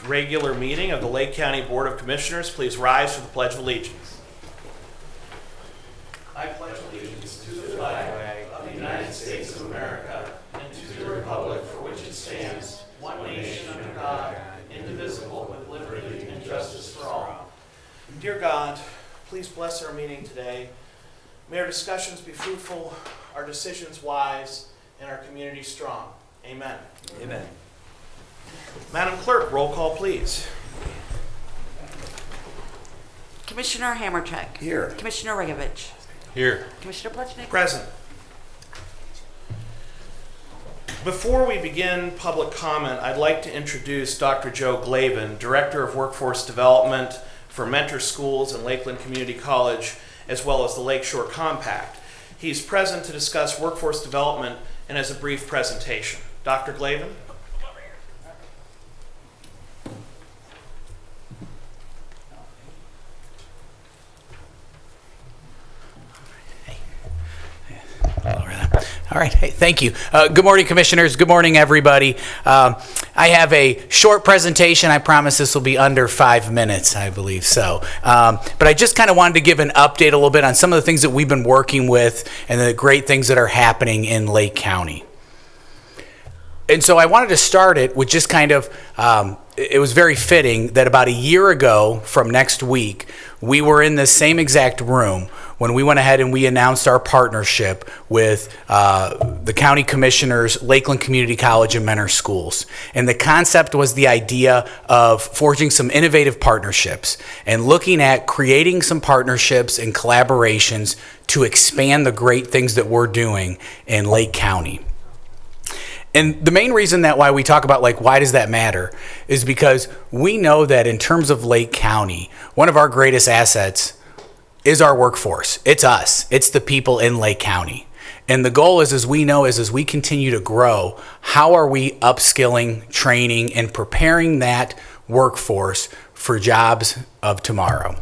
regular meeting of the Lake County Board of Commissioners. Please rise for the Pledge of Allegiance. I pledge allegiance to the flag of the United States of America and to the republic for which it stands, one nation under God, indivisible, with liberty and justice for all. Dear God, please bless our meeting today. May our discussions be fruitful, our decisions wise, and our community strong. Amen. Amen. Madam Clerk, roll call, please. Commissioner Hammercheck. Here. Commissioner Regovich. Here. Commissioner Plechnik. Present. Before we begin public comment, I'd like to introduce Dr. Joe Glavin, Director of Workforce Development for Mentor Schools and Lakeland Community College, as well as the Lakeshore Compact. He's present to discuss workforce development and has a brief presentation. Dr. Glavin? All right. Hey, thank you. Good morning, Commissioners. Good morning, everybody. I have a short presentation. I promise this will be under 5 minutes, I believe so. But I just kind of wanted to give an update a little bit on some of the things that we've been working with and the great things that are happening in Lake County. And so I wanted to start it with just kind of, it was very fitting that about a year ago from next week, we were in this same exact room when we went ahead and we announced our partnership with the County Commissioners, Lakeland Community College, and Mentor Schools. And the concept was the idea of forging some innovative partnerships and looking at creating some partnerships and collaborations to expand the great things that we're doing in Lake County. And the main reason that why we talk about why does that matter is because we know that in terms of Lake County, one of our greatest assets is our workforce. It's us. It's the people in Lake County. And the goal is, as we know, is as we continue to grow, how are we upskilling, training, and preparing that workforce for jobs of tomorrow?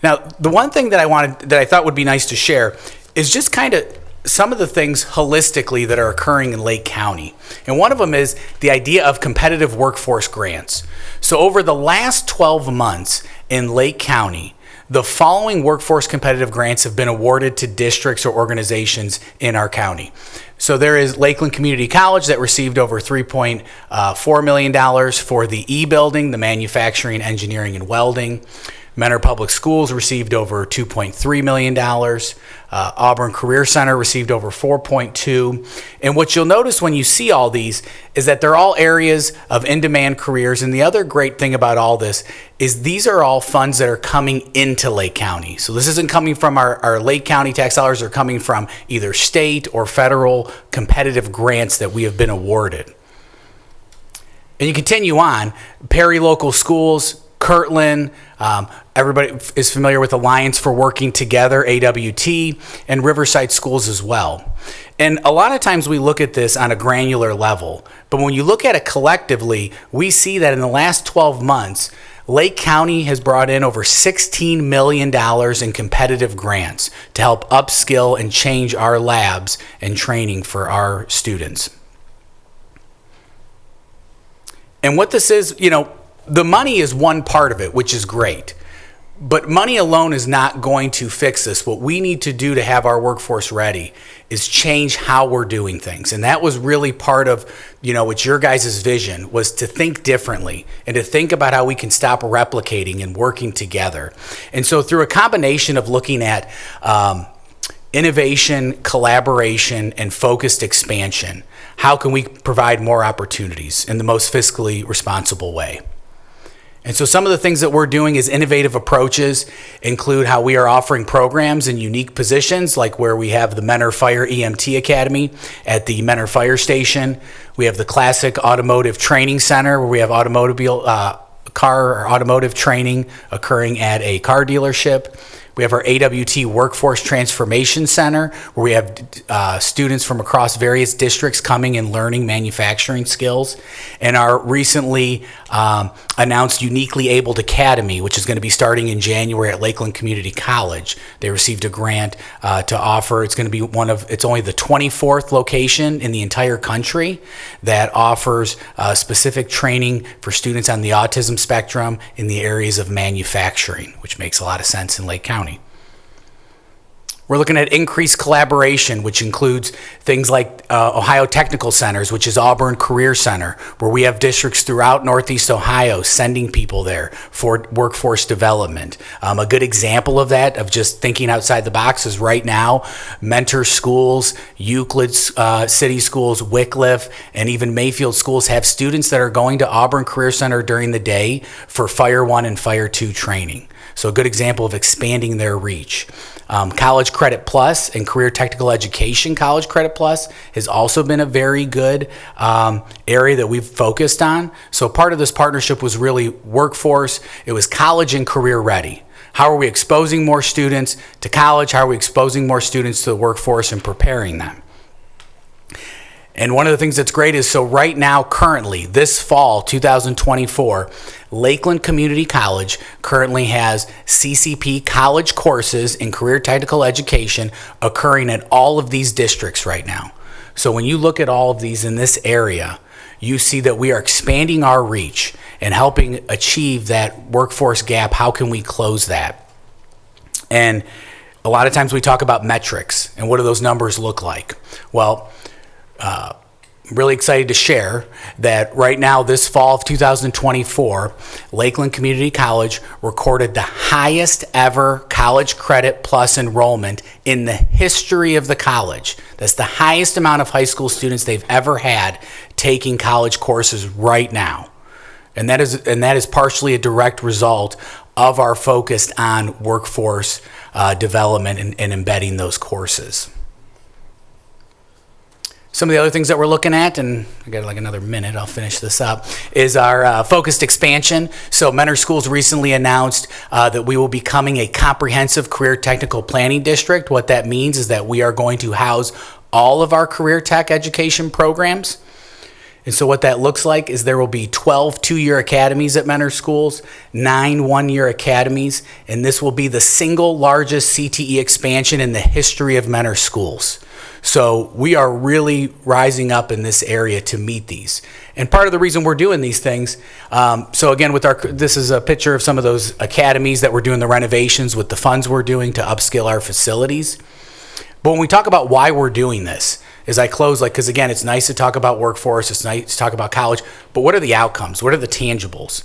Now, the one thing that I thought would be nice to share is just kind of some of the things holistically that are occurring in Lake County. And one of them is the idea of competitive workforce grants. So over the last 12 months in Lake County, the following workforce competitive grants have been awarded to districts or organizations in our county. So there is Lakeland Community College that received over $3.4 million for the E-building, the manufacturing, engineering, and welding. Mentor Public Schools received over $2.3 million. Auburn Career Center received over $4.2. And what you'll notice when you see all these is that they're all areas of in-demand careers. And the other great thing about all this is these are all funds that are coming into Lake County. So this isn't coming from our Lake County tax dollars. They're coming from either state or federal competitive grants that we have been awarded. And you continue on, Perry Local Schools, Kirtland, everybody is familiar with Alliance for Working Together, AWT, and Riverside Schools as well. And a lot of times we look at this on a granular level, but when you look at it collectively, we see that in the last 12 months, Lake County has brought in over $16 million in competitive grants to help upskill and change our labs and training for our students. And what this is, the money is one part of it, which is great. But money alone is not going to fix this. What we need to do to have our workforce ready is change how we're doing things. And that was really part of, what your guys' vision was, to think differently and to think about how we can stop replicating and working together. And so through a combination of looking at innovation, collaboration, and focused expansion, how can we provide more opportunities in the most fiscally responsible way? And so some of the things that we're doing as innovative approaches include how we are offering programs in unique positions, like where we have the Mentor Fire EMT Academy at the Mentor Fire Station. We have the Classic Automotive Training Center, where we have car or automotive training occurring at a car dealership. We have our AWT Workforce Transformation Center, where we have students from across various districts coming and learning manufacturing skills. And our recently announced Uniquely Abled Academy, which is going to be starting in January at Lakeland Community College. They received a grant to offer. It's going to be it's only the 24th location in the entire country that offers specific training for students on the autism spectrum in the areas of manufacturing, which makes a lot of sense in Lake County. We're looking at increased collaboration, which includes things like Ohio Technical Centers, which is Auburn Career Center, where we have districts throughout Northeast Ohio sending people there for workforce development. A good example of that, of just thinking outside the box, is right now, Mentor Schools, Euclid City Schools, Wycliffe, and even Mayfield Schools have students that are going to Auburn Career Center during the day for Fire 1 and Fire 2 training. So a good example of expanding their reach. College Credit Plus and Career Technical Education College Credit Plus has also been a very good area that we've focused on. So part of this partnership was really workforce. It was college and career ready. How are we exposing more students to college? How are we exposing more students to the workforce and preparing them? And one of the things that's great is, so right now, currently, this fall, 2024, Lakeland Community College currently has CCP college courses in career technical education occurring at all of these districts right now. So when you look at all of these in this area, you see that we are expanding our reach and helping achieve that workforce gap. How can we close that? And a lot of times we talk about metrics, and what do those numbers look like? Well, really excited to share that right now, this fall of 2024, Lakeland Community College recorded the highest ever College Credit Plus enrollment in the history of the college. That's the highest amount of high school students they've ever had taking college courses right now. And that is partially a direct result of our focus on workforce development and embedding those courses. Some of the other things that we're looking at, and I got like another minute, I'll finish this up, is our focused expansion. So Mentor Schools recently announced that we will be becoming a comprehensive career technical planning district. What that means is that we are going to house all of our career tech education programs. And so what that looks like is there will be 12 two-year academies at Mentor Schools, 9 one-year academies, and this will be the single largest CTE expansion in the history of Mentor Schools. So we are really rising up in this area to meet these. And part of the reason we're doing these things, so again, this is a picture of some of those academies that we're doing the renovations with the funds we're doing to upscale our facilities. But when we talk about why we're doing this, as I close, because again, it's nice to talk about workforce, it's nice to talk about college, but what are the outcomes? What are the tangibles?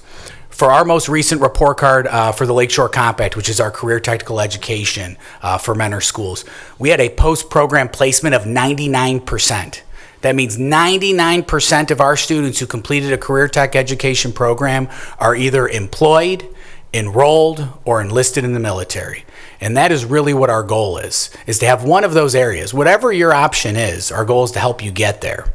For our most recent report card for the Lakeshore Compact, which is our career technical education for Mentor Schools, we had a post-program placement of 99%. That means 99% of our students who completed a career tech education program are either employed, enrolled, or enlisted in the military. And that is really what our goal is to have one of those areas. Whatever your option is, our goal is to help you get there.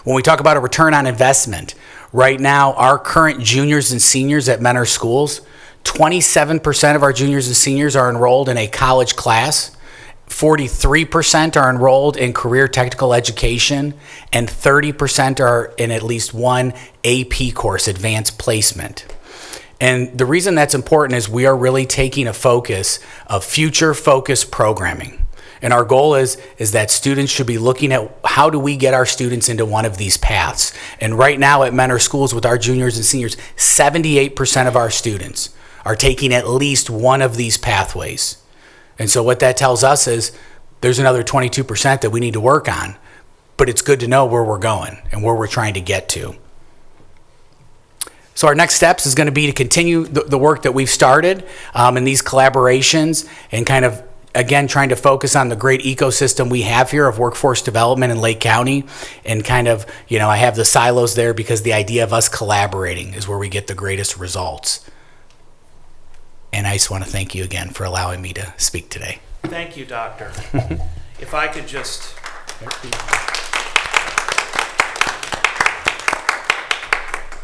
When we talk about a return on investment, right now, our current juniors and seniors at Mentor Schools, 27% of our juniors and seniors are enrolled in a college class, 43% are enrolled in career technical education, and 30% are in at least one AP course, advanced placement. And the reason that's important is we are really taking a focus of future-focused programming. And our goal is that students should be looking at how do we get our students into one of these paths. And right now at Mentor Schools with our juniors and seniors, 78% of our students are taking at least one of these pathways. And so what that tells us is there's another 22% that we need to work on, but it's good to know where we're going and where we're trying to get to. So our next steps is going to be to continue the work that we've started in these collaborations and kind of, again, trying to focus on the great ecosystem we have here of workforce development in Lake County. And kind of, I have the silos there because the idea of us collaborating is where we get the greatest results. And I just want to thank you again for allowing me to speak today. Thank you, Doctor. If I could just...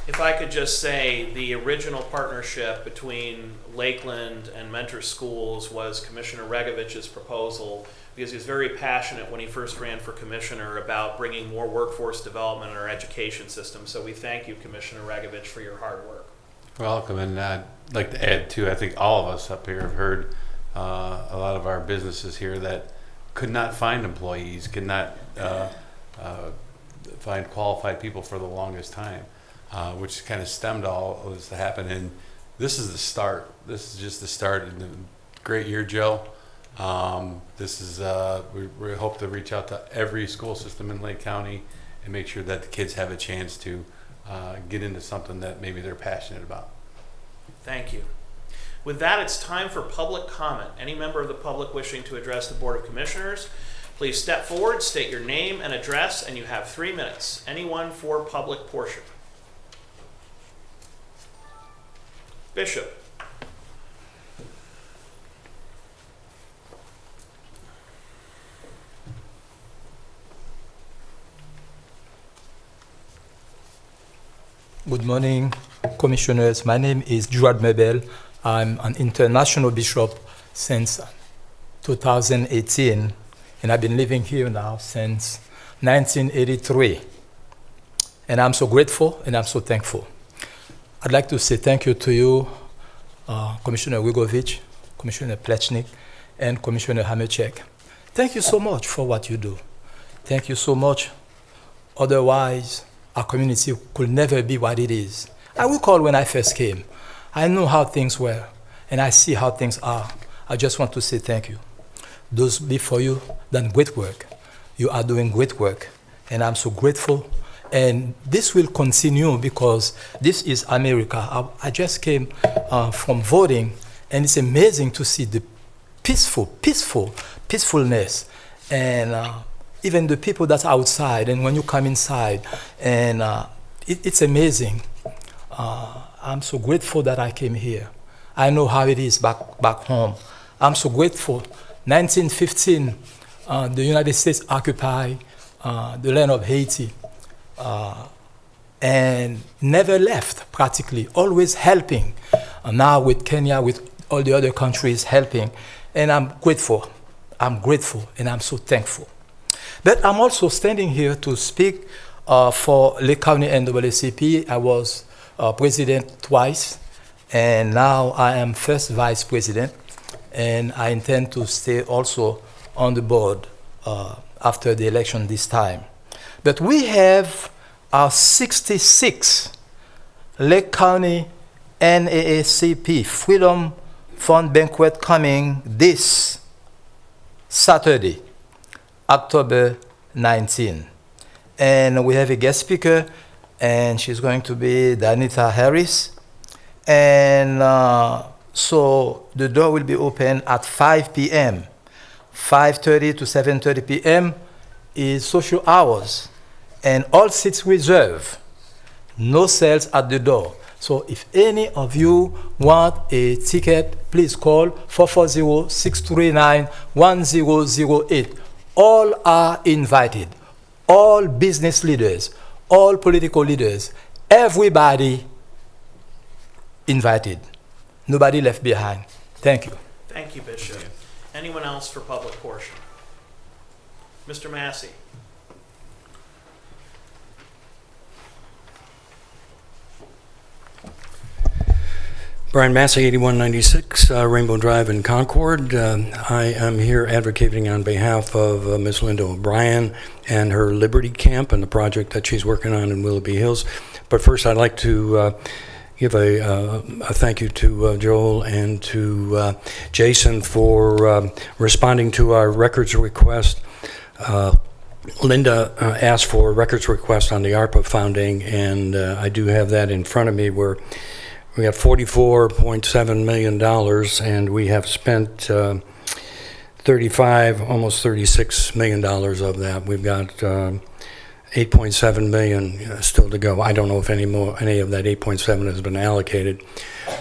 If I could just say, the original partnership between Lakeland and Mentor Schools was Commissioner Regovich's proposal, because he was very passionate when he first ran for commissioner about bringing more workforce development in our education system. So we thank you, Commissioner Regovich, for your hard work. Welcome, and I'd like to add too, I think all of us up here have heard a lot of our businesses here that could not find employees, could not find qualified people for the longest time, which kind of stemmed all of this to happen. And this is the start. This is just the start. And great year, Joe. This is we hope to reach out to every school system in Lake County and make sure that the kids have a chance to get into something that maybe they're passionate about. Thank you. With that, it's time for public comment. Any member of the public wishing to address the Board of Commissioners, please step forward, state your name and address, and you have 3 minutes. Anyone for public portion? Bishop. Good morning, Commissioners. My name is Juad Mebel. I'm an international bishop since 2018, and I've been living here now since 1983. And I'm so grateful and I'm so thankful. I'd like to say thank you to you, Commissioner Wigovich, Commissioner Plechnik, and Commissioner Hammercheck. Thank you so much for what you do. Thank you so much. Otherwise, our community could never be what it is. I recall when I first came, I knew how things were, and I see how things are. I just want to say thank you. Those before you done great work. You are doing great work, and I'm so grateful. And this will continue because this is America. I just came from voting, and it's amazing to see the peacefulness, and even the people that's outside, and when you come inside, and it's amazing. I'm so grateful that I came here. I know how it is back home. I'm so grateful. 1915, the United States occupied the land of Haiti, and never left practically, always helping. Now with Kenya, with all the other countries helping, and I'm grateful. I'm grateful, and I'm so thankful. But I'm also standing here to speak for Lake County NAACP. I was president twice, and now I am first vice president, and I intend to stay also on the board after the election this time. But we have our 66th Lake County NAACP Freedom Fund Banquet coming this Saturday, October 19. And we have a guest speaker, and she's going to be Danita Harris. And so the door will be open at 5 p.m. 5:30 to 7:30 p.m. is social hours, and all seats reserved. No sales at the door. So if any of you want a ticket, please call 440-639-1008. All are invited. All business leaders, all political leaders, everybody invited. Nobody left behind. Thank you. Thank you, Bishop. Anyone else for public portion? Mr. Massey. Brian Massey, 8196 Rainbow Drive in Concord. I am here advocating on behalf of Ms. Linda O'Brien and her Liberty Camp and the project that she's working on in Willoughby Hills. But first, I'd like to give a thank you to Joel and to Jason for responding to our records request. Linda asked for a records request on the ARPA funding, and I do have that in front of me where we have $44.7 million, and we have spent almost $36 million of that. We've got $8.7 million still to go. I don't know if any of that 8.7 has been allocated,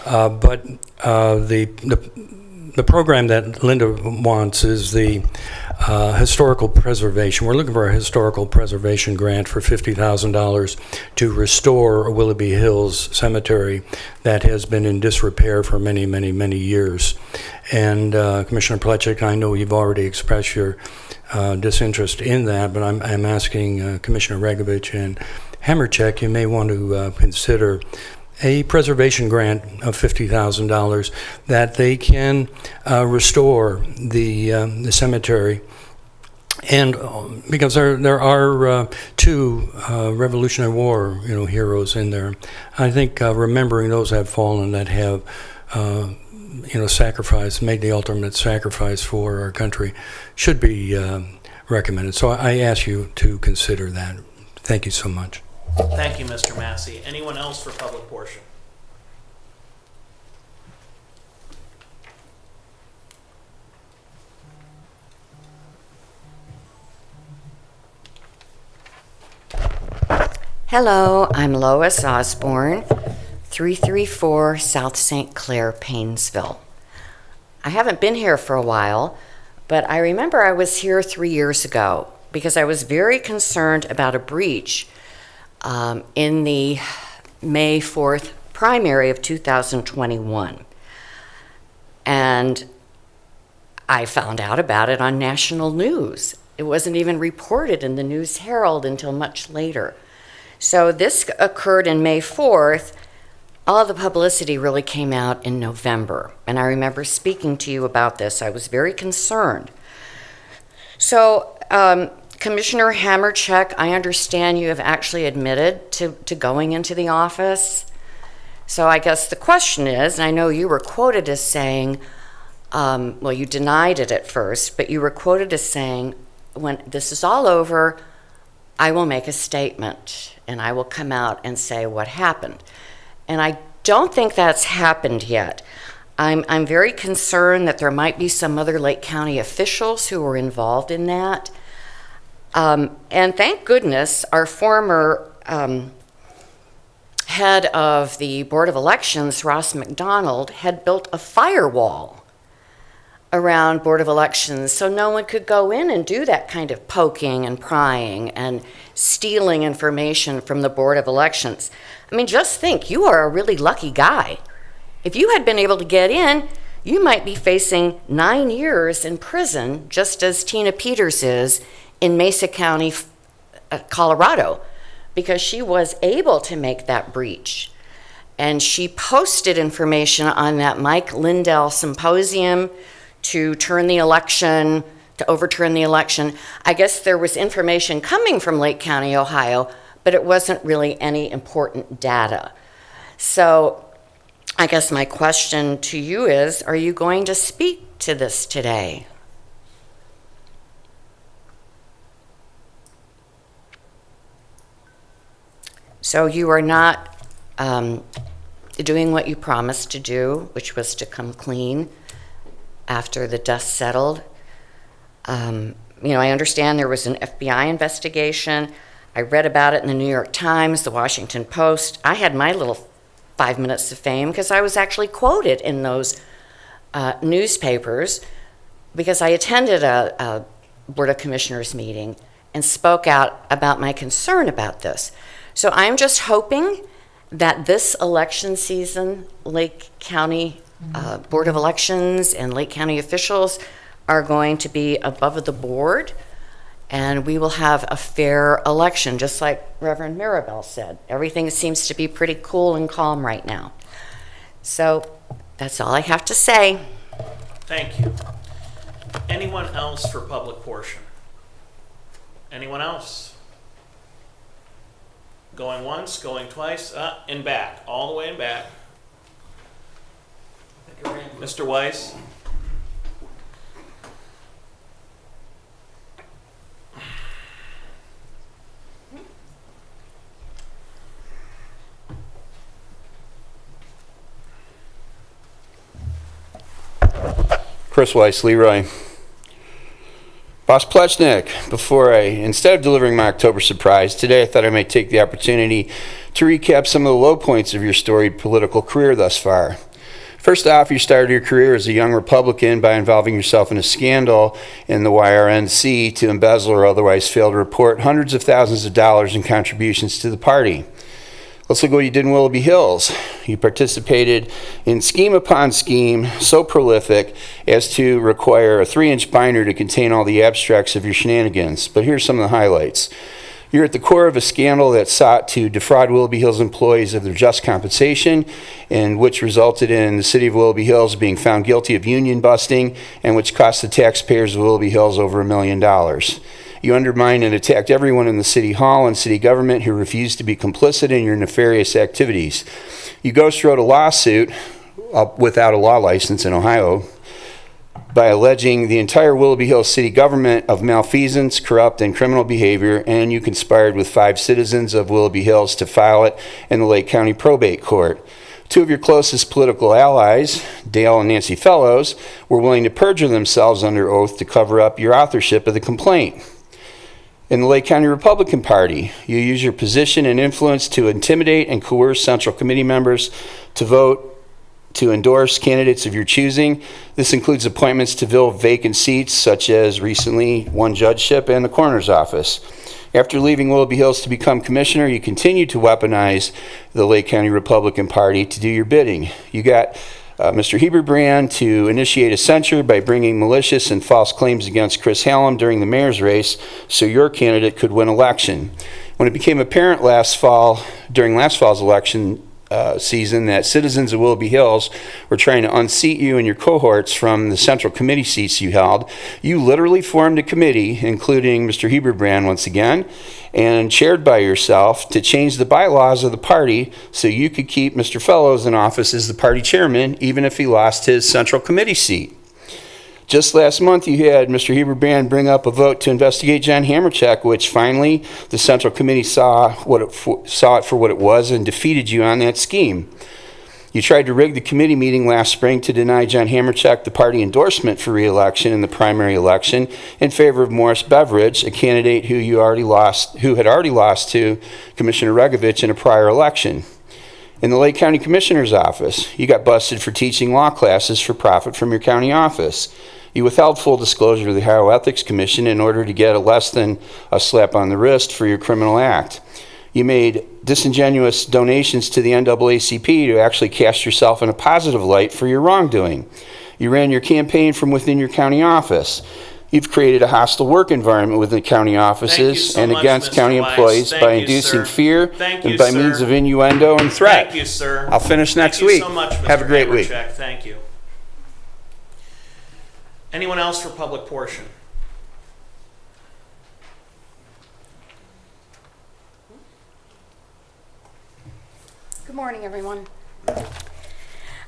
but the the program that Linda wants is the historical preservation. We're looking for a historical preservation grant for $50,000 to restore Willoughby Hills Cemetery that has been in disrepair for many, many, many years. And Commissioner Plechik, I know you've already expressed your disinterest in that, but I'm asking Commissioner Regovich and Hammercheck, you may want to consider a preservation grant of $50,000 that they can restore the cemetery. And because there are two Revolutionary War heroes in there, I think remembering those have fallen that have sacrificed, made the ultimate sacrifice for our country should be recommended. So I ask you to consider that. Thank you so much. Thank you, Mr. Massey. Anyone else for public portion? Hello, I'm Lois Osborne, 334 South St. Clair, Paynesville. I haven't been here for a while, but I remember I was here 3 years ago because I was very concerned about a breach in the May 4th primary of 2021. And I found out about it on national news. It wasn't even reported in the News Herald until much later. So this occurred in May 4th. All the publicity really came out in November. And I remember speaking to you about this. I was very concerned. So Commissioner Hammercheck, I understand you have actually admitted to going into the office. So I guess the question is, and I know you were quoted as saying, well, you denied it at first, but you were quoted as saying, when this is all over, I will make a statement and I will come out and say what happened. And I don't think that's happened yet. I'm very concerned that there might be some other Lake County officials who were involved in that. And thank goodness our former head of the Board of Elections, Ross McDonald, had built a firewall around Board of Elections so no one could go in and do that kind of poking and prying and stealing information from the Board of Elections. I mean, just think, you are a really lucky guy. If you had been able to get in, you might be facing 9 years in prison, just as Tina Peters is in Mesa County, Colorado, because she was able to make that breach. And she posted information on that Mike Lindell symposium to overturn the election. I guess there was information coming from Lake County, Ohio, but it wasn't really any important data. So I guess my question to you is, are you going to speak to this today? So you are not doing what you promised to do, which was to come clean after the dust settled. I understand there was an FBI investigation. I read about it in the New York Times, the Washington Post. I had my little 5 minutes of fame because I was actually quoted in those newspapers because I attended a Board of Commissioners meeting and spoke out about my concern about this. So I'm just hoping that this election season, Lake County Board of Elections and Lake County officials are going to be above the board, and we will have a fair election, just like Reverend Mirabel said. Everything seems to be pretty cool and calm right now. So that's all I have to say. Thank you. Anyone else for public portion? Anyone else? Going once, going twice, and back, all the way and back. Mr. Weiss? Chris Weiss, Leroy. Boss Plechnik, instead of delivering my October surprise, today I thought I might take the opportunity to recap some of the low points of your storied political career thus far. First off, you started your career as a young Republican by involving yourself in a scandal in the YRNC to embezzle or otherwise fail to report hundreds of thousands of dollars in contributions to the party. Let's look at what you did in Willoughby Hills. You participated in scheme upon scheme so prolific as to require a 3-inch binder to contain all the abstracts of your shenanigans. But here's some of the highlights. You're at the core of a scandal that sought to defraud Willoughby Hills employees of their just compensation, and which resulted in the city of Willoughby Hills being found guilty of union busting, and which cost the taxpayers of Willoughby Hills over $1 million. You undermined and attacked everyone in the city hall and city government who refused to be complicit in your nefarious activities. You ghost wrote a lawsuit without a law license in Ohio by alleging the entire Willoughby Hills city government of malfeasance, corrupt, and criminal behavior, and you conspired with 5 citizens of Willoughby Hills to file it in the Lake County Probate Court. 2 of your closest political allies, Dale and Nancy Fellows, were willing to perjure themselves under oath to cover up your authorship of the complaint. In the Lake County Republican Party, you use your position and influence to intimidate and coerce Central Committee members to vote to endorse candidates of your choosing. This includes appointments to fill vacant seats, such as recently one judgeship and the coroner's office. After leaving Willoughby Hills to become commissioner, you continue to weaponize the Lake County Republican Party to do your bidding. You got Mr. Heberbrand to initiate a censure by bringing malicious and false claims against Chris Hallam during the mayor's race so your candidate could win election. When it became apparent during last fall's election season that citizens of Willoughby Hills were trying to unseat you and your cohorts from the central committee seats you held, you literally formed a committee, including Mr. Heberbrand once again, and chaired by yourself, to change the bylaws of the party so you could keep Mr. Fellows in office as the party chairman, even if he lost his central committee seat. Just last month, you had Mr. Heberbrand bring up a vote to investigate John Hamercheck, which finally the Central Committee saw it for what it was and defeated you on that scheme. You tried to rig the committee meeting last spring to deny John Hamercheck the party endorsement for re-election in the primary election in favor of Morris Beveridge, a candidate who had already lost to Commissioner Regovich in a prior election. In the Lake County Commissioner's office, you got busted for teaching law classes for profit from your county office. You withheld full disclosure to the Ohio Ethics Commission in order to get a less than a slap on the wrist for your criminal act. You made disingenuous donations to the NAACP to actually cast yourself in a positive light for your wrongdoing. You ran your campaign from within your county office. You've created a hostile work environment within county offices and against county employees by inducing fear and by means of innuendo and threat. Thank you, sir. I'll finish next week. Thank you so much, Mr. Have a great week. Hamercheck. Thank you. Anyone else for public portion? Good morning, everyone.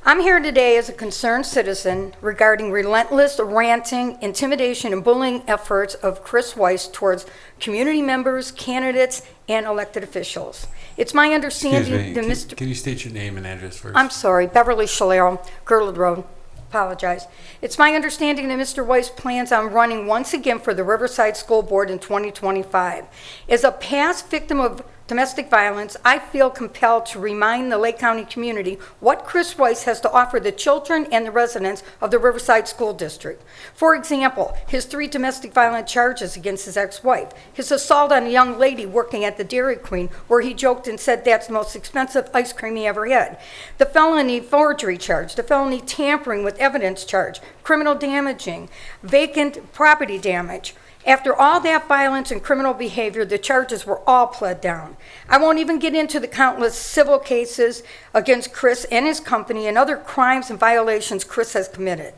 I'm here today as a concerned citizen regarding relentless ranting, intimidation, and bullying efforts of Chris Weiss towards community members, candidates, and elected officials. It's my understanding that Mr. Can you state your name and address first? I'm sorry, Beverly Shalero, Girdwood Road. Apologize. It's my understanding that Mr. Weiss plans on running once again for the Riverside School Board in 2025. As a past victim of domestic violence, I feel compelled to remind the Lake County community what Chris Weiss has to offer the children and the residents of the Riverside School District. For example, his 3 domestic violence charges against his ex-wife, his assault on a young lady working at the Dairy Queen, where he joked and said that's the most expensive ice cream he ever had, the felony forgery charge, the felony tampering with evidence charge, criminal damaging, vacant property damage. After all that violence and criminal behavior, the charges were all pled down. I won't even get into the countless civil cases against Chris and his company and other crimes and violations Chris has committed.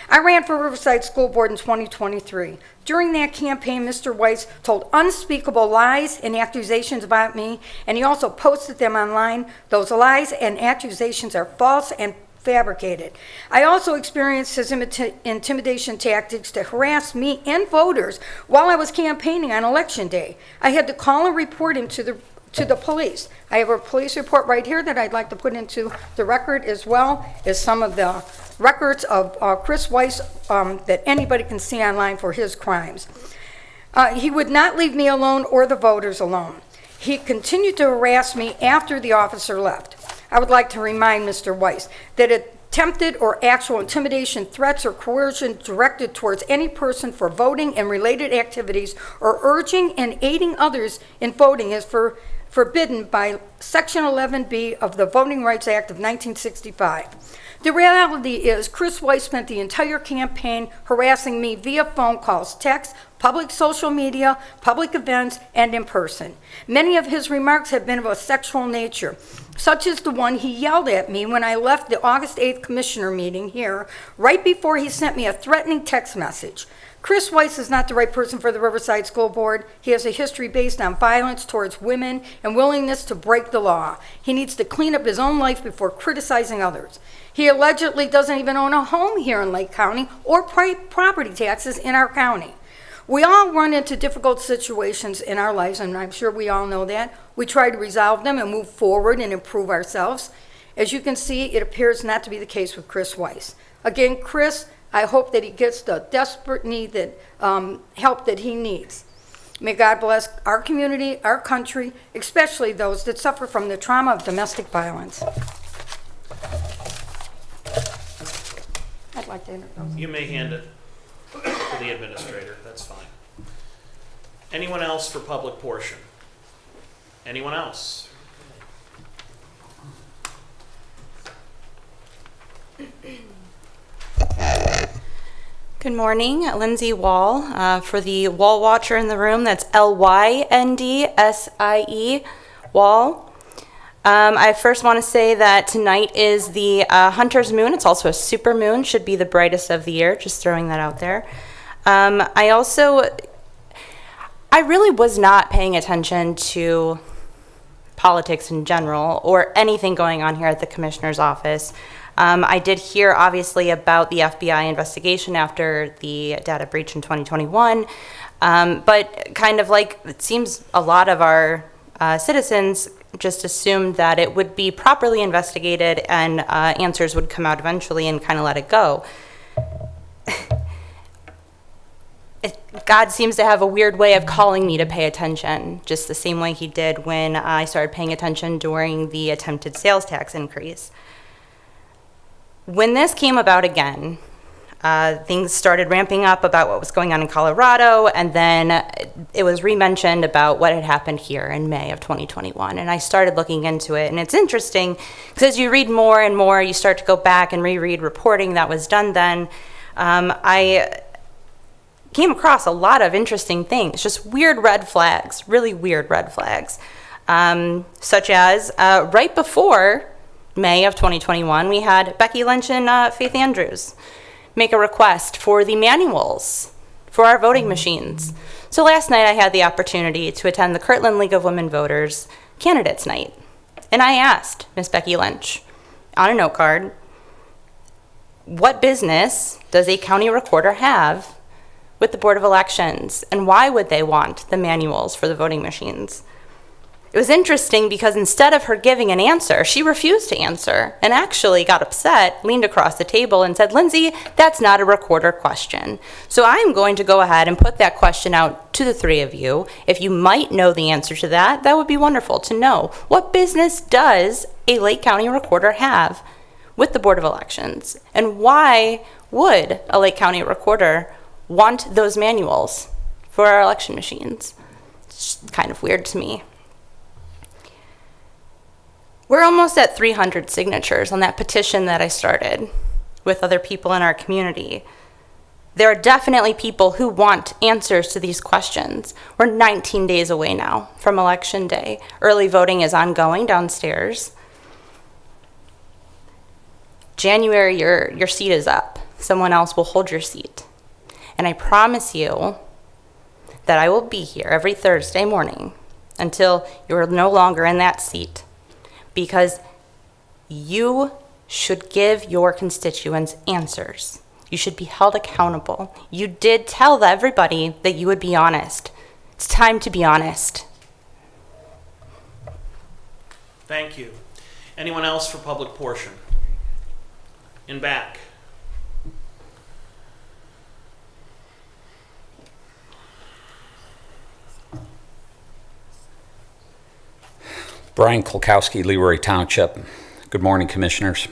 I ran for Riverside School Board in 2023. During that campaign, Mr. Weiss told unspeakable lies and accusations about me, and he also posted them online. Those lies and accusations are false and fabricated. I also experienced his intimidation tactics to harass me and voters while I was campaigning on election day. I had to call and report him to the police. I have a police report right here that I'd like to put into the record, as well as some of the records of Chris Weiss that anybody can see online for his crimes. He would not leave me alone or the voters alone. He continued to harass me after the officer left. I would like to remind Mr. Weiss that at attempted or actual intimidation, threats, or coercion directed towards any person for voting and related activities, or urging and aiding others in voting is forbidden by Section 11B of the Voting Rights Act of 1965. The reality is Chris Weiss spent the entire campaign harassing me via phone calls, texts, public social media, public events, and in person. Many of his remarks have been of a sexual nature, such as the one he yelled at me when I left the August 8th commissioner meeting here, right before he sent me a threatening text message. Chris Weiss is not the right person for the Riverside School Board. He has a history based on violence towards women and willingness to break the law. He needs to clean up his own life before criticizing others. He allegedly doesn't even own a home here in Lake County or pay property taxes in our county. We all run into difficult situations in our lives, and I'm sure we all know that. We try to resolve them and move forward and improve ourselves. As you can see, it appears not to be the case with Chris Weiss. Again, Chris, I hope that he gets the desperate help that he needs. May God bless our community, our country, especially those that suffer from the trauma of domestic violence. I'd like to introduce. You may hand it to the administrator. That's fine. Anyone else for public portion? Anyone else? Good morning, Lindsay Wall. For the wall watcher in the room, that's Lyndssie Wall. I first want to say that tonight is the Hunter's Moon. It's also a super moon, should be the brightest of the year, just throwing that out there. I really was not paying attention to politics in general or anything going on here at the commissioner's office. I did hear, obviously, about the FBI investigation after the data breach in 2021, but kind of like it seems a lot of our citizens just assumed that it would be properly investigated and answers would come out eventually and kind of let it go. God seems to have a weird way of calling me to pay attention, just the same way he did when I started paying attention during the attempted sales tax increase. When this came about again, things started ramping up about what was going on in Colorado, and then it was re-mentioned about what had happened here in May of 2021. And I started looking into it, and it's interesting because as you read more and more, you start to go back and reread reporting that was done then. I came across a lot of interesting things, just weird red flags, really weird red flags, such as right before May of 2021, we had Becky Lynch and Faith Andrews make a request for the manuals for our voting machines. So last night I had the opportunity to attend the Kirtland League of Women Voters Candidates Night. And I asked Miss Becky Lynch on a note card, what business does a county recorder have with the Board of Elections, and why would they want the manuals for the voting machines? It was interesting because instead of her giving an answer, she refused to answer and actually got upset, leaned across the table and said, Lindsay, that's not a recorder question. So I'm going to go ahead and put that question out to the three of you. If you might know the answer to that, that would be wonderful to know. What business does a Lake County recorder have with the Board of Elections? And why would a Lake County recorder want those manuals for our election machines? It's kind of weird to me. We're almost at 300 signatures on that petition that I started with other people in our community. There are definitely people who want answers to these questions. We're 19 days away now from Election Day. Early voting is ongoing downstairs. January, your seat is up. Someone else will hold your seat. And I promise you that I will be here every Thursday morning until you're no longer in that seat. Because you should give your constituents answers. You should be held accountable. You did tell everybody that you would be honest. It's time to be honest. Thank you. Anyone else for public portion? In back. Brian Kulkowski, Leroy Township. Good morning, Commissioners.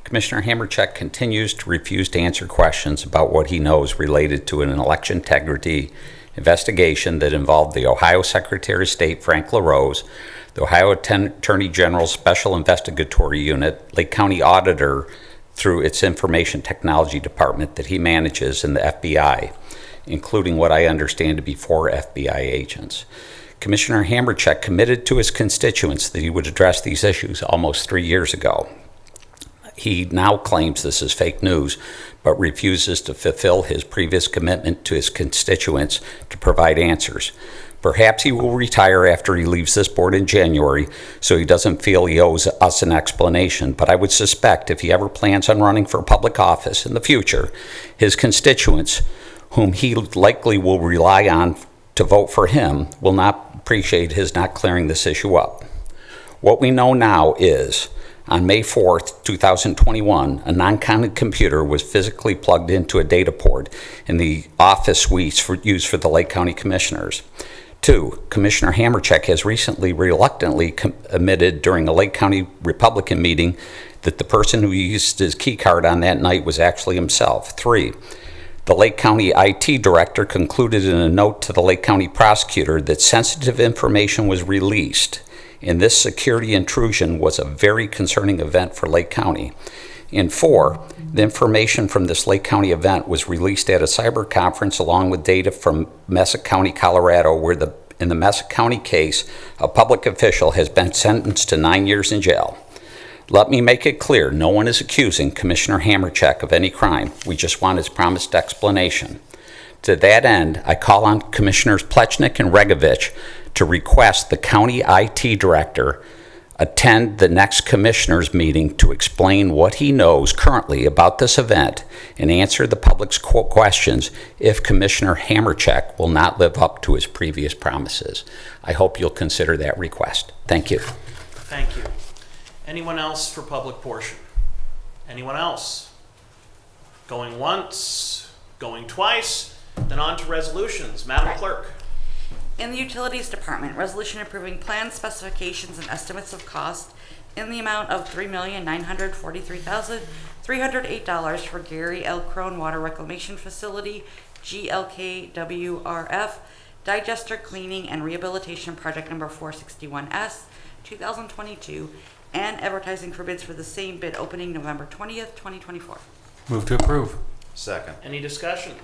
Commissioner Hamercheck continues to refuse to answer questions about what he knows related to an election integrity investigation that involved the Ohio Secretary of State Frank LaRose, the Ohio Attorney General's Special Investigatory Unit, Lake County Auditor through its Information Technology Department that he manages, in the FBI, including what I understand to be 4 FBI agents. Commissioner Hamercheck committed to his constituents that he would address these issues almost 3 years ago. He now claims this is fake news, but refuses to fulfill his previous commitment to his constituents to provide answers. Perhaps he will retire after he leaves this board in January, so he doesn't feel he owes us an explanation. But I would suspect if he ever plans on running for public office in the future, his constituents, whom he likely will rely on to vote for him, will not appreciate his not clearing this issue up. What we know now is, on May 4th, 2021, a non-counted computer was physically plugged into a data port in the office suites used for the Lake County Commissioners. 2, Commissioner Hamercheck has recently reluctantly admitted during a Lake County Republican meeting that the person who used his key card on that night was actually himself. 3, the Lake County IT director concluded in a note to the Lake County prosecutor that sensitive information was released, and this security intrusion was a very concerning event for Lake County. And 4, the information from this Lake County event was released at a cyber conference along with data from Messer County, Colorado, where in the Messer County case, a public official has been sentenced to 9 years in jail. Let me make it clear, no one is accusing Commissioner Hamercheck of any crime. We just want his promised explanation. To that end, I call on Commissioners Plechnik and Regovich to request the county IT director attend the next commissioners meeting to explain what he knows currently about this event and answer the public's questions if Commissioner Hamercheck will not live up to his previous promises. I hope you'll consider that request. Thank you. Thank you. Anyone else for public portion? Anyone else? Going once, going twice, then on to resolutions. Madam Clerk. In the Utilities Department, resolution approving plan specifications and estimates of cost in the amount of $3,943,308 for Gary L. Crone Water Reclamation Facility, GLKWRF, Digester Cleaning and Rehabilitation Project Number 461S, 2022, and advertising for bids for the same, bid opening November 20th, 2024. Move to approve. Second. Any discussion?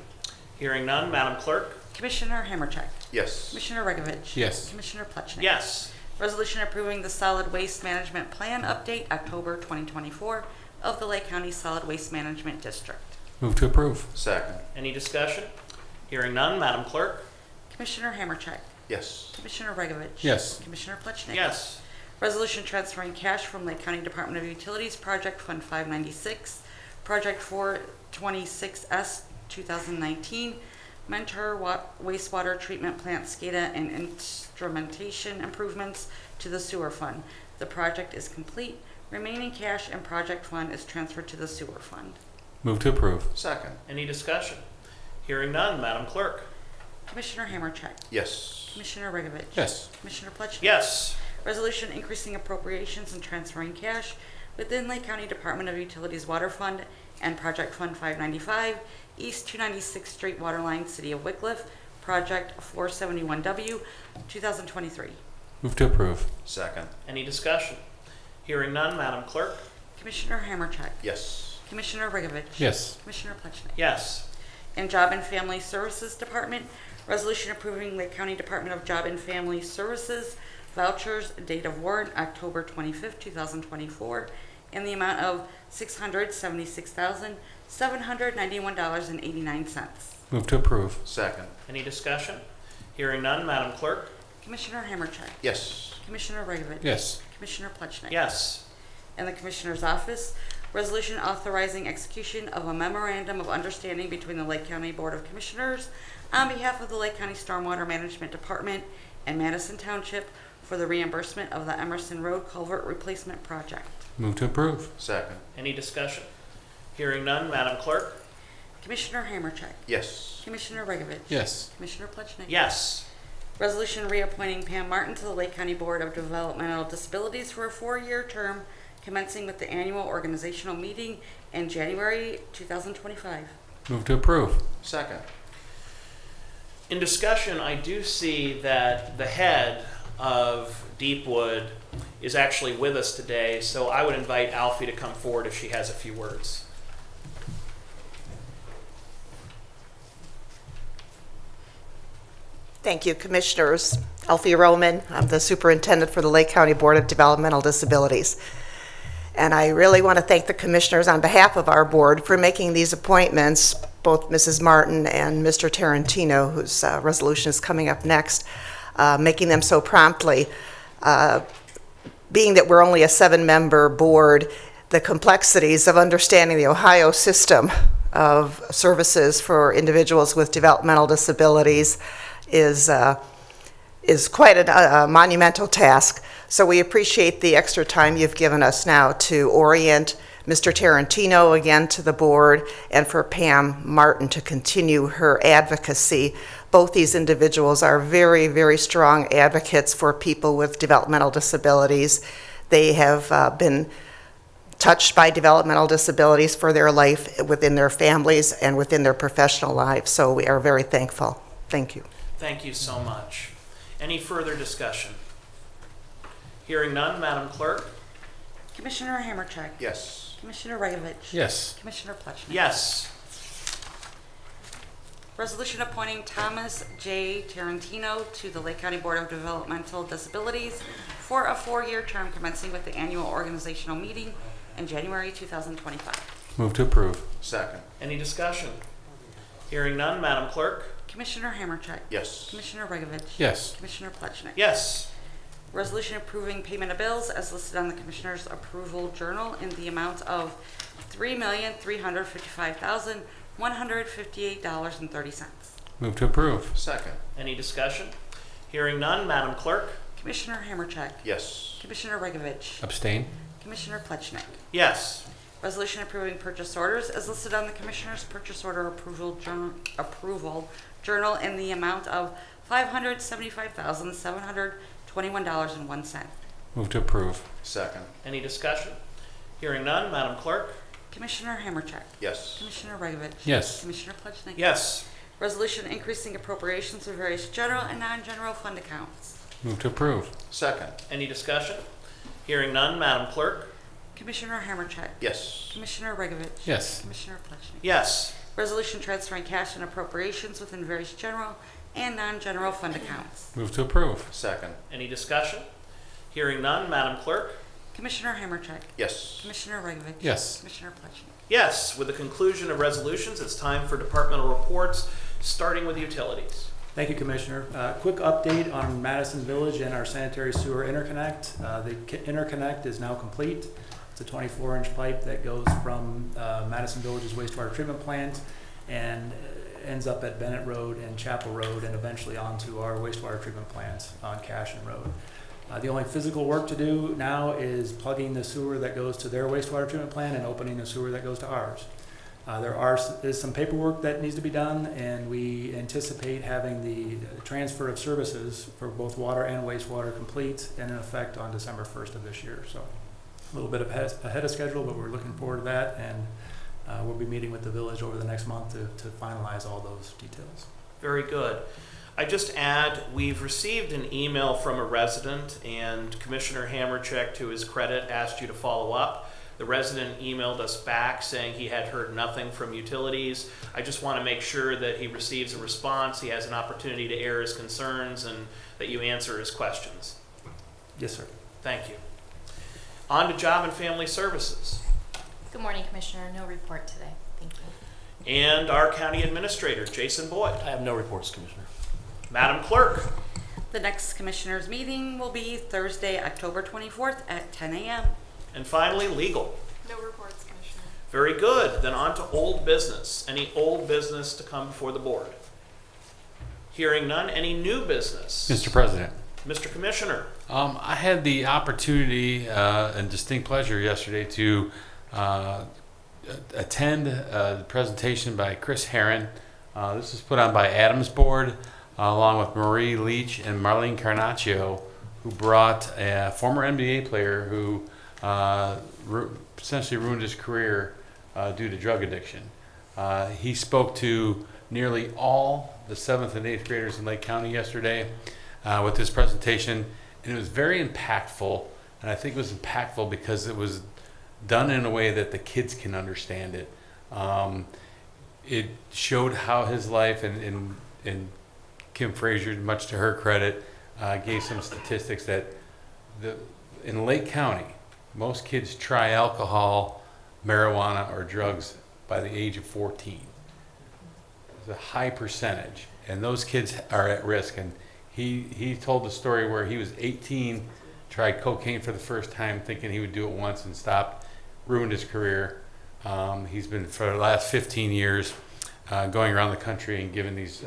Hearing none, Madam Clerk. Commissioner Hamercheck. Yes. Commissioner Regovich. Yes. Commissioner Plechnik. Yes. Resolution approving the Solid Waste Management Plan Update, October 2024, of the Lake County Solid Waste Management District. Move to approve. Second. Any discussion? Hearing none, Madam Clerk. Commissioner Hamercheck. Yes. Commissioner Regovich. Yes. Commissioner Plechnik. Yes. Resolution transferring cash from Lake County Department of Utilities Project Fund 596, Project 426S 2019, Mentor Wastewater Treatment Plant SCADA and instrumentation improvements to the sewer fund. The project is complete. Remaining cash and project fund is transferred to the sewer fund. Move to approve. Second. Any discussion? Hearing none, Madam Clerk. Commissioner Hamercheck. Yes. Commissioner Regovich. Yes. Commissioner Plechnik. Yes. Resolution increasing appropriations and transferring cash within Lake County Department of Utilities Water Fund and Project Fund 595, East 296th Street Waterline, City of Wickliffe, Project 471W, 2023. Move to approve. Second. Any discussion? Hearing none, Madam Clerk. Commissioner Hamercheck. Yes. Commissioner Regovich. Yes. Commissioner Plechnik. Yes. In Job and Family Services Department, resolution approving Lake County Department of Job and Family Services vouchers, date of warrant October 25th, 2024, in the amount of $676,791.89. Move to approve. Second. Any discussion? Hearing none, Madam Clerk. Commissioner Hamercheck. Yes. Commissioner Regovich. Yes. Commissioner Plechnik. Yes. In the Commissioner's Office, resolution authorizing execution of a memorandum of understanding between the Lake County Board of Commissioners on behalf of the Lake County Stormwater Management Department and Madison Township for the reimbursement of the Emerson Road Culvert Replacement Project. Move to approve. Second. Any discussion? Hearing none, Madam Clerk. Commissioner Hamercheck. Yes. Commissioner Regovich. Yes. Commissioner Plechnik. Yes. Resolution reappointing Pam Martin to the Lake County Board of Developmental Disabilities for a 4-year term commencing with the annual organizational meeting in January 2025. Move to approve. Second. In discussion, I do see that the head of Deepwood is actually with us today, so I would invite Alfie to come forward if she has a few words. Thank you, Commissioners. Alfie Roman, I'm the Superintendent for the Lake County Board of Developmental Disabilities. And I really want to thank the Commissioners on behalf of our board for making these appointments, both Mrs. Martin and Mr. Tarantino, whose resolution is coming up next, making them so promptly. Being that we're only a 7-member board, the complexities of understanding the Ohio system of services for individuals with developmental disabilities is quite a monumental task. So we appreciate the extra time you've given us now to orient Mr. Tarantino again to the board and for Pam Martin to continue her advocacy. Both these individuals are very, very strong advocates for people with developmental disabilities. They have been touched by developmental disabilities for their life within their families and within their professional lives. So we are very thankful. Thank you. Thank you so much. Any further discussion? Hearing none, Madam Clerk? Commissioner Hammercheck. Yes. Commissioner Regovich. Yes. Commissioner Plechnik. Yes. Resolution appointing Thomas J. Tarantino to the Lake County Board of Developmental Disabilities for a 4-year term commencing with the annual organizational meeting in January 2025. Move to approve. Second. Any discussion? Hearing none, Madam Clerk? Commissioner Hammercheck. Yes. Commissioner Regovich. Yes. Commissioner Plechnik. Yes. Resolution approving payment of bills as listed on the Commissioner's Approval Journal in the amount of $3,355,158.30. Move to approve. Second. Any discussion? Hearing none, Madam Clerk? Commissioner Hammercheck. Yes. Commissioner Regovich. Abstain. Commissioner Plechnik. Yes. Resolution approving purchase orders as listed on the Commissioner's Purchase Order Approval Journal in the amount of $575,721.01. Move to approve. Second. Any discussion? Hearing none, Madam Clerk? Commissioner Hammercheck. Yes. Commissioner Regovich. Yes. Commissioner Plechnik. Yes. Resolution increasing appropriations of various general and non-general fund accounts. Move to approve. Second. Any discussion? Hearing none, Madam Clerk? Commissioner Hammercheck. Yes. Commissioner Regovich. Yes. Commissioner Plechnik. Yes. Resolution transferring cash and appropriations within various general and non-general fund accounts. Move to approve. Second. Any discussion? Hearing none, Madam Clerk? Commissioner Hammercheck. Yes. Commissioner Regovich. Yes. Commissioner Plechnik. Yes. With the conclusion of resolutions, it's time for departmental reports, starting with utilities. Thank you, Commissioner. Quick update on Madison Village and our sanitary sewer interconnect. The interconnect is now complete. It's a 24-inch pipe that goes from Madison Village's wastewater treatment plant and ends up at Bennett Road and Chapel Road and eventually onto our wastewater treatment plant on Cashin Road. The only physical work to do now is plugging the sewer that goes to their wastewater treatment plant and opening the sewer that goes to ours. There is some paperwork that needs to be done, and we anticipate having the transfer of services for both water and wastewater complete and in effect on December 1st of this year. So a little bit ahead of schedule, but we're looking forward to that, and we'll be meeting with the village over the next month to finalize all those details. Very good. I just add, we've received an email from a resident, and Commissioner Hammercheck, to his credit, asked you to follow up. The resident emailed us back saying he had heard nothing from utilities. I just want to make sure that he receives a response, he has an opportunity to air his concerns, and that you answer his questions. Yes, sir. Thank you. On to Job and Family Services. Good morning, Commissioner. No report today. Thank you. And our County Administrator, Jason Boyd. I have no reports, Commissioner. Madam Clerk. The next Commissioners' meeting will be Thursday, October 24th at 10 a.m. And finally, Legal. No reports, Commissioner. Very good. Then on to old business. Any old business to come before the board? Hearing none. Any new business? Mr. President. Mr. Commissioner. I had the opportunity and distinct pleasure yesterday to attend the presentation by Chris Herron. This was put on by Adams Board along with Marie Leach and Marlene Carnaccio, who brought a former NBA player who essentially ruined his career due to drug addiction. He spoke to nearly all the 7th and 8th graders in Lake County yesterday with his presentation, and it was very impactful. And I think it was impactful because it was done in a way that the kids can understand it. It showed how his life, and Kim Frazier, much to her credit, gave some statistics that in Lake County, most kids try alcohol, marijuana, or drugs by the age of 14. It's a high percentage, and those kids are at risk. And he told the story where he was 18, tried cocaine for the first time, thinking he would do it once and stopped, ruined his career. He's been, for the last 15 years, going around the country and giving these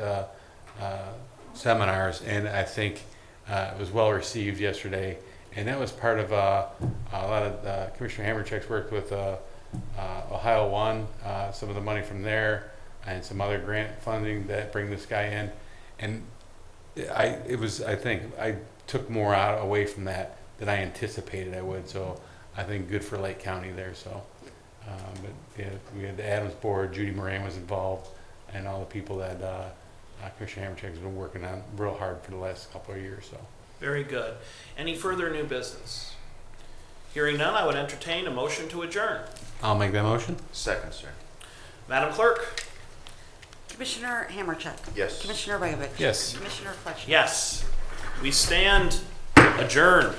seminars, and I think it was well received yesterday. And that was part of a lot of Commissioner Hammercheck's worked with Ohio One, some of the money from there, and some other grant funding that bring this guy in. And I think I took more away from that than I anticipated I would. So I think good for Lake County there. So, but yeah, we had the Adams board. Judy Moran was involved, and all the people that Commissioner Hammercheck has been working on real hard for the last couple of years. So. Very good. Any further new business? Hearing none, I would entertain a motion to adjourn. I'll make that motion. Second, sir. Madam Clerk? Commissioner Hammercheck. Yes. Commissioner Vagovic. Yes. Commissioner Fletcher. Yes. We stand adjourned.